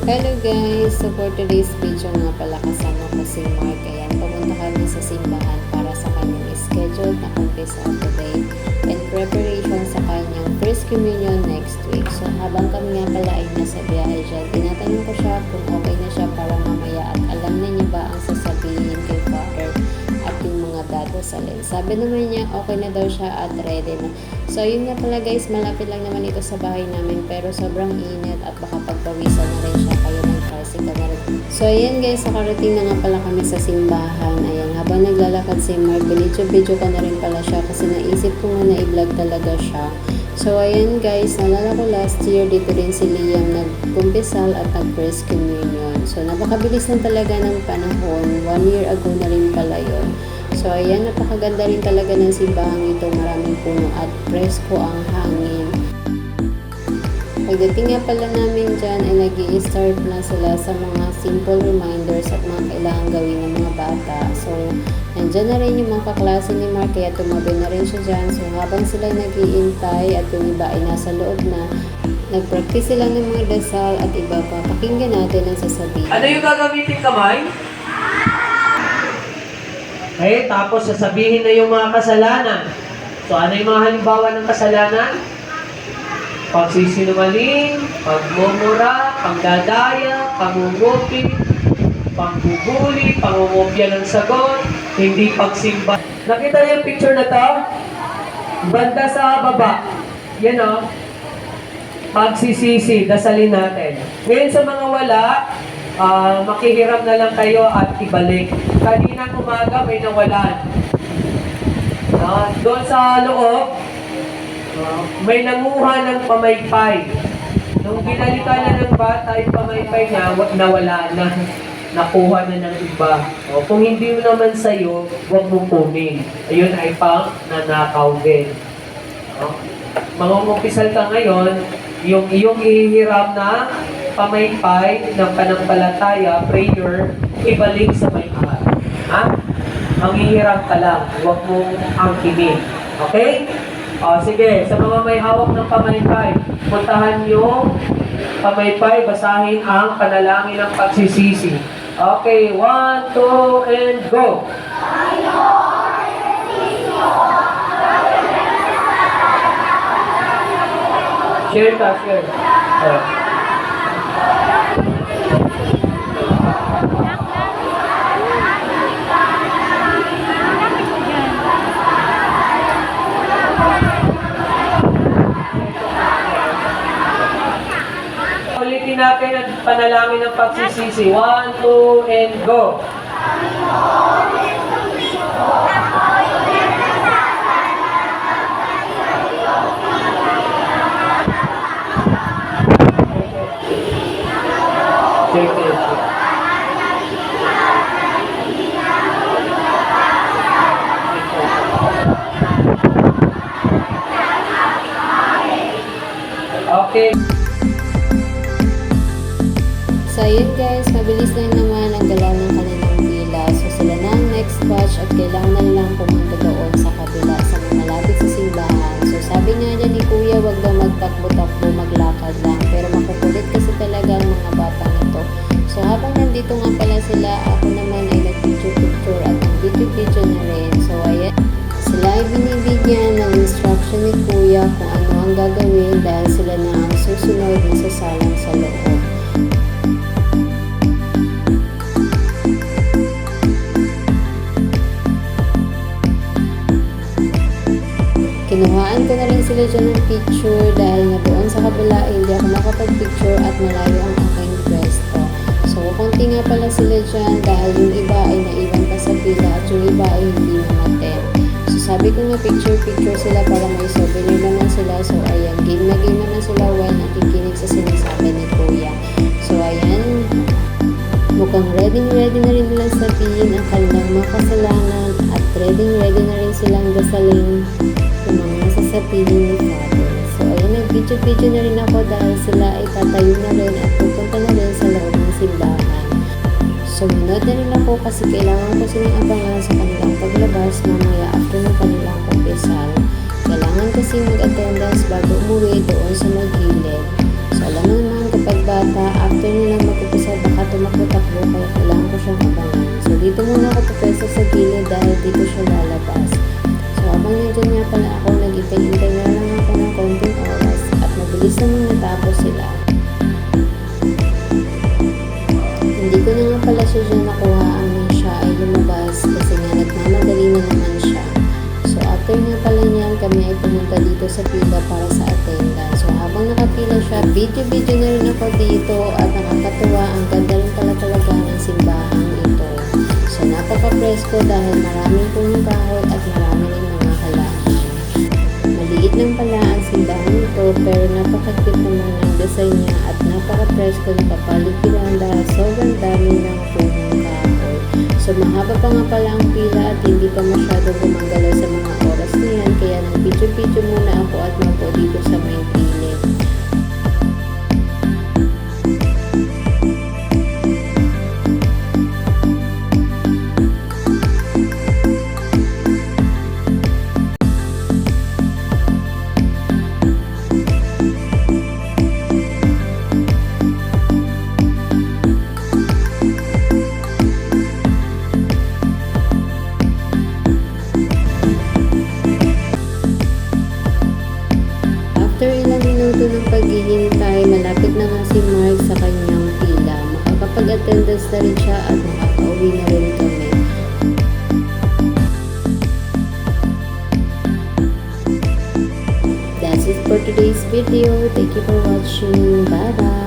Hello guys! So for today's video nga pala kasama ko si Mark. Ayan, pumunta kami sa simbahan para sa kanyang scheduled na confess of the day and preparation sa kanyang first communion next week. So habang kami nga pala ay nasa biyahe dyan, tinatanong ko siya kung okay na siya para mamaya at alam na niya ba ang sasabihin kay Father at yung mga dadasalin. Sabi naman niya okay na daw siya at ready na. So yun nga pala guys, malapit lang naman ito sa bahay namin pero sobrang init at baka pagpawisan na rin siya kaya nag-tricycle na rin. So ayan guys, nakarating na nga pala kami sa simbahan. Ayan, habang naglalakad si Mark, video ko na rin pala siya kasi naisip ko nga na i-vlog talaga siya. So ayan guys, nalala ko last year dito din si Liam nagkumpisal at nag-first communion. So napakabilis lang talaga ng panahon, 1 year ago na rin pala yun. So ayan, napakaganda rin talaga ng simbahan ito, maraming puno at presko ang hangin. Pagdating nga pala namin dyan ay nag-i-start na sila sa mga simple reminders at mga kailangan gawin ng mga bata. So nandyan na rin yung mga kaklase ni Mark kaya tumabi na rin siya dyan. So habang sila nag-iintay at yung iba ay nasa loob na, nag-practice sila ng mga dasal at iba pa. Pakinggan natin ang sasabihin. Ano yung gagamitin kamay? Okay, tapos sasabihin na yung mga kasalanan. So ano yung mga halimbawa ng kasalanan? Pagsisinungaling, pagmumura, pagdadaya, pangungupi, pangbubuli, pangungopya ng sagot, hindi pagsimba. Nakita niyo yung picture na to? Banda sa baba. Yan o. Pagsisisi, dasalin natin. Ngayon sa mga wala, makihiram na lang kayo at ibalik. Kaninang umaga may nawalan. Doon sa loob, may nanguha ng pamaypay. Nung binalikan na ng bata yung pamaypay niya, nawala na. Nakuha na ng iba. Kung hindi mo naman sa'yo, huwag mong kunin. Ayun ay pang nanakaw din. Mangungumpisal ka ngayon, yung iyong ihihiram na pamaypay ng panampalataya, prayer, ibalik sa may-ari. Manghihiram ka lang, huwag mong angkinin. Okay? Sige, sa mga may hawak ng pamaypay, puntahan yung pamaypay, basahin ang panalangin ng pagsisisi. Okay, 1, 2, and go! Share ta, share. Ulitin natin ang panalangin ng pagsisisi. 1, 2, and go! Okay. So ayun guys, mabilis lang naman ang galaw ng kanilang pila. So sila na ang next batch at kailangan na nilang pumunta doon sa kabila sa mga malapit sa simbahan. So sabi nga niya ni Kuya, wag daw magtakbo-takbo, maglakad lang. Pero makukulit kasi talaga ang mga bata nito. So habang nandito nga pala sila, ako naman ay nag-picture at nag-video na rin. So ayan, sila ay binibigyan ng instruction ni Kuya kung ano ang gagawin dahil sila na ang susunod na sasalang sa loob. Kinuhaan ko na rin sila dyan ng picture dahil nga doon sa kabila hindi ako makapag-picture at malayo ang aking pwesto. So konti nga pala sila dyan dahil yung iba ay naiwan pa sa pila at yung iba ay hindi namaten. So sabi ko nga picture sila para may souvenir naman sila. So ayan, game naman sila while nakikinig sa sinasabi ni Kuya. So ayan, mukhang ready na rin nila sabihin ang kanilang mga kasalanan at ready na rin silang dasalin yung mga sasabihin ni Father. So ayun, nag-video na rin ako dahil sila ay tatayo na rin at pupunta na rin sa loob ng simbahan. Sumunod na rin ako kasi kailangan ko silang abangan sa kanilang paglabas mamaya after ng kanilang pagpesal. Kailangan kasi mag-attendance bago umuwi doon sa magilid. So alam mo naman kapag ba bata, after nilang mag-upisa, baka tumakbo-takbo kaya kailangan ko siyang abangan. So dito muna ako pupwesto sa gilid dahil dito siya lalabas. So habang nandyan nga pala ako, nag-intay-intay na lang ako ng konting oras at mabilis namang natapos sila. Hindi ko na nga pala siya dyan nakuha ang siya ay lumabas kasi nga nagmamadali na naman siya. So after nga pala niyan, kami ay pumunta dito sa pila para sa attendance. So habang nakapila siya, video na rin ako dito at nakakatuwa, ang ganda rin pala talaga ng simbahan ito. So napaka-presko dahil maraming punong kahoy at marami rin mga halaman. Maliit lang pala ang simbahan ito pero napaka-cute naman ang design niya at napaka-presko na kapaligiran dahil sobrang dami ng punong kahoy. So mahaba pa nga pala ang pila at hindi pa masyado gumagalaw sa mga oras na yan kaya nag-video muna ako at mapo dito sa may pilit. After ilang minuto ng paghihintay, malapit na nga si Mark sa kanyang pila. Makakapag-attendance na rin siya at makakauwi na rin kami. That's it for today's video. Thank you for watching. Bye-bye!